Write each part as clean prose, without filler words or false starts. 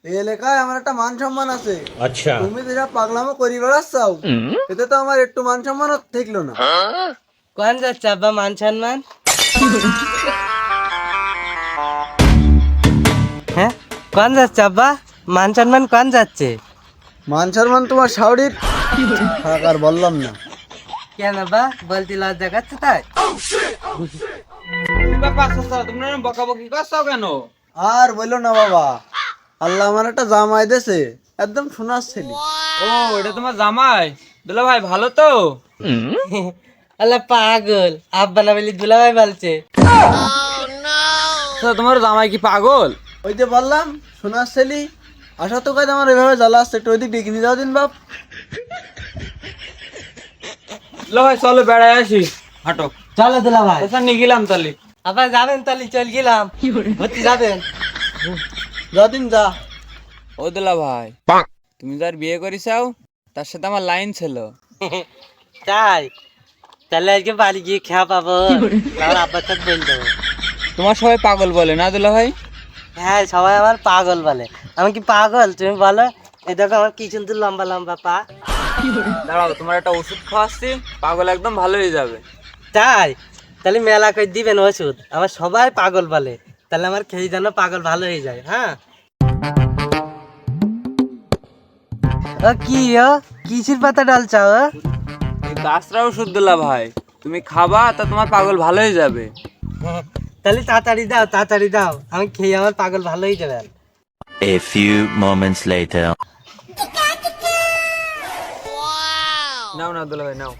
এই এলাকায় আমার একটা মান সম্মান আছে। अच्छा। তুমি যেটা পাগলামো করি বেড়াচ্ছাও, এতে তো আমার একটু মান সম্মান থাকলো না। কোন যাচ্ছে আব্বা মান সম্মান? হ্যাঁ, কোন যাচ্ছে আব্বা? মান সম্মান কোন যাচ্ছে? মান সম্মান তোমার শাওরির থাক, আর বললাম না। কেন আব্বা বলতে লজ্জা করছে তাই? তোমরা বকাবকি করছো কেন? আর বললো না বাবা, আল্লাহ আমার একটা জামাই দেছে, একদম সোনার ছেলে। ও, এটা তোমার জামাই? দুলা ভাই ভালো তো? আল্লাহ পাগল, আব্বা না বলি দুলাভাই বলছে। তোমার জামাই কি পাগল? ওই যে বললাম সোনার ছেলে। আশা তো কাজ আমার এভাবে জ্বালা আসছে, একটু ওইদিক ডেকে নিয়ে যাও দিন বাপ। দুলা ভাই চলো বেড়ায় আসি, হাঁটো। চলো দুলাভাই। আচ্ছা নিয়ে গেলাম তাহলে। আব্বা যাবেন তাহলে? চল গেলাম। ভর্তি যাবেন? যা দিন যা। ও দুলা ভাই, তুমি যার বিয়ে করিসাও তার সাথে আমার লাইন ছিল। তাই? তাহলে আজকে বাড়ি গিয়ে খেয়া পাবো, আমার আব্বার সাথে বলে দেবো। তোমার সবাই পাগল বলে না দুলা ভাই? হ্যাঁ, সবাই আমার পাগল বলে। আমি কি পাগল তুমি বলো? এই দেখো আমার কি সুন্দর লম্বা লম্বা পা। দাঁড়াও, তোমার একটা ওষুধ খাওয়াচ্ছি, পাগল একদম ভালো হয়ে যাবে। তাই? তাহলে মেলা করে দিবেন ওষুধ? আমার সবাই পাগল বলে, তাহলে আমার খেয়ে যেন পাগল ভালো হয়ে যায়। হ্যাঁ, ও কি ও কিসের পাতা ডালছ ও? এই গাছরা ওষুধ দুলা ভাই, তুমি খাবা তা তোমার পাগল ভালো হয়ে যাবে। তাহলে তাড়াতাড়ি দাও, তাড়াতাড়ি দাও, আমি খেয়ে আমার পাগল ভালো হয়ে যাবে। A few moments later. নাও না দুলা ভাই নাও।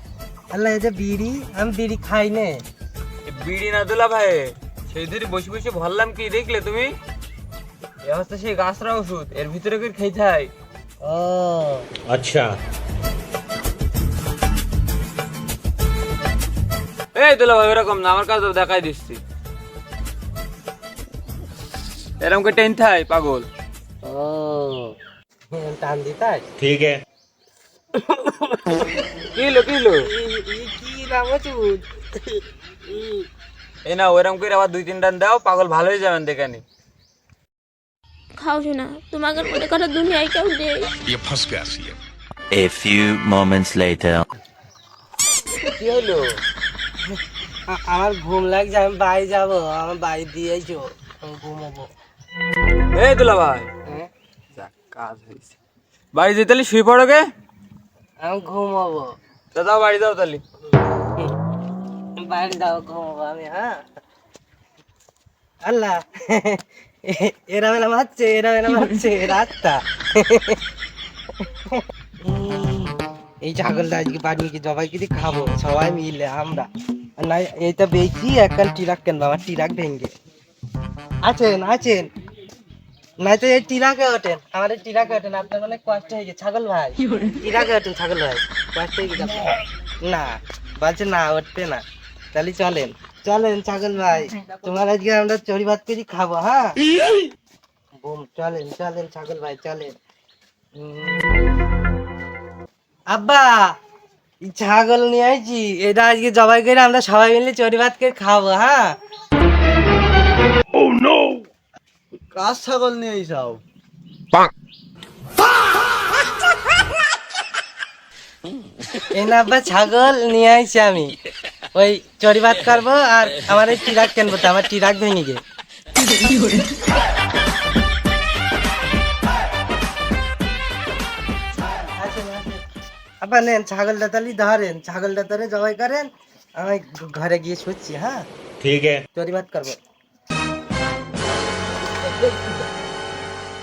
আল্লাহ, এই যে বিড়ি, আমি বিড়ি খাই নে। এ বিড়ি না দুলা ভাই, সেই ধরে বসে বসে ভরলাম কি দেখলে তুমি? এ হচ্ছে সেই গাছরা ওষুধ, এর ভিতরে করে খেতে হয়। ও अच्छा। এই দুলা ভাই এরকম না, আমার কাছে দেখাই দিচ্ছি। এরকম করে টেন থাই পাগল। ও টান দিতাই? ठीक है। কি হলো? কি নাম ওষুধ? এই না, ওরকম করে আবার 2-3 টান দাও, পাগল ভালো হয়ে যাবেন দেখানি। খাও না তোমাকে মনে করো দুনিয়ায় কেউ নেই। A few moments later. কি হলো? আমার ঘুম লাগছে, আমি বাড়ি যাবো, আমার বাড়ি দিয়েছো, আমি ঘুমাবো। এই দুলা ভাই, হ্যাঁ, যাক কাজ হয়েছে। বাড়ি যেতে তাহলে শুয়ে পড়ো গে। আমি ঘুমাবো। তা যাও বাড়ি যাও তাহলে। বাড়ি যাবো, ঘুমাবো আমি। হ্যাঁ, আল্লাহ, এরা মেলা মারছে, এরা মেলা মারছে রাতটা। এই ছাগলটা আজকে বাড়ি গিয়ে জবাই করে খাবো সবাই মিলে আমরা। আর না এইটা বেশি একখান টিরাক কেনবো, আমার টিরাক ভেঙে। আছেন আছেন, নাই তো এই টিরাকে ওঠেন, আমার এই টিরাকে ওঠেন, আপনার অনেক কষ্ট হয়ে গেছে ছাগল ভাই। টিরাকে ওঠেন ছাগল ভাই, কষ্ট হয়ে গেছে আপনার। না বলছে না, উঠতে না। তাহলে চলেন চলেন ছাগল ভাই, তোমার আজকে আমরা চড়ি ভাত করে খাবো। হ্যাঁ, চলেন চলেন ছাগল ভাই চলেন। আব্বা, এই ছাগল নিয়ে আইছি, এটা আজকে জবাই করে আমরা সবাই মিলে চড়ি ভাত করে খাবো। হ্যাঁ, কাজ ছাগল নিয়ে আইসাও। এই না আব্বা, ছাগল নিয়ে আইছি আমি, ওই চড়ি ভাত করবো আর আমার এই টিরাক কেনবো, তো আমার টিরাক ভেঙে গে। আব্বা নেন ছাগলটা, তালি ধরেন ছাগলটা, ধরে জবাই করেন, আমি ঘরে গিয়ে শুচ্ছি। হ্যাঁ, ठीक है। চড়ি ভাত করবো।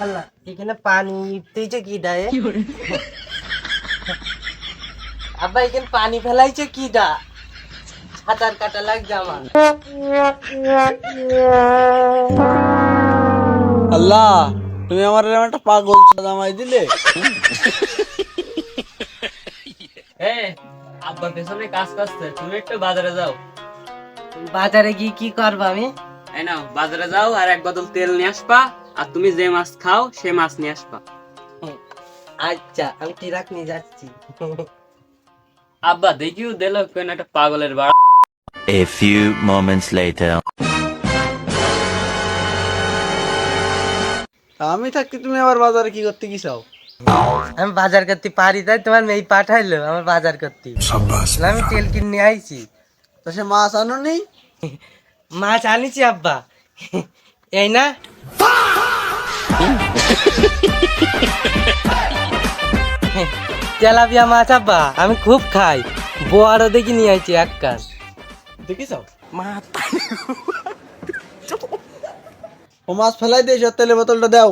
আল্লাহ, এখানে পানি উঠতেইছে কি ডায়ে? আব্বা এখানে পানি ফেলাইছে কি ডা? সাঁতার কাটা লাগছে আমার। আল্লাহ, তুমি আমার এরকম একটা পাগল জামাই দিলে। আব্বা পেছনে কাজ করছে, তুমি একটু বাজারে যাও। বাজারে গিয়ে কি করবো আমি? এই নাও বাজারে যাও, আর এক বোতল তেল নিয়ে আসবা, আর তুমি যে মাছ খাও সে মাছ নিয়ে আসবা। আচ্ছা, আমি টিরাক নিয়ে যাচ্ছি। আব্বা দেখিও দিলো কোন একটা পাগলের বাড়া। A few moments later. আমি থাকতে তুমি আবার বাজারে কি করতে কি চাও? আমি বাজার করতে পারি তাই তোমার মেয়ে পাঠাইলো আমার বাজার করতে। না, আমি তেল কিনে আইছি। তো সে মাছ আনো নি? মাছ আনিছি আব্বা, এই না। তেলাপিয়া মাছ আব্বা আমি খুব খাই, বড়ও দেখি নিয়ে আইছি এক কাজ। দেখি চাও? মা ও মাছ ফেলাই দিয়েছ, তেলের বোতলটা দাও।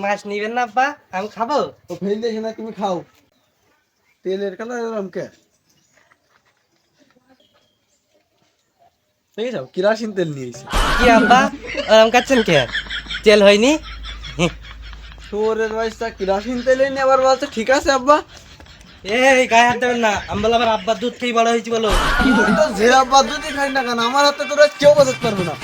মাছ নিবেন না আব্বা, আমি খাবো। ও ফেল দিয়েছে না, তুমি খাও। তেলের কালার এরকম কে? দেখি যাও, কিরাসিন তেল নিয়েছি। কি আব্বা ওরম কাচ্ছেন কে? তেল হয়নি? শোরের বাচ্চা কিরাসিন তেলে নিয়ে আবার বলছে ঠিক আছে আব্বা। এই গায়ে হাত দেবেন না, আমি বললাম আবার আব্বার দুধ খেয়ে বড় হয়েছি বলো। তুই তো যে আব্বা দুধই খাই না কেন, আমার হাতে তোরা কেউ বাঁচাতে পারবে না।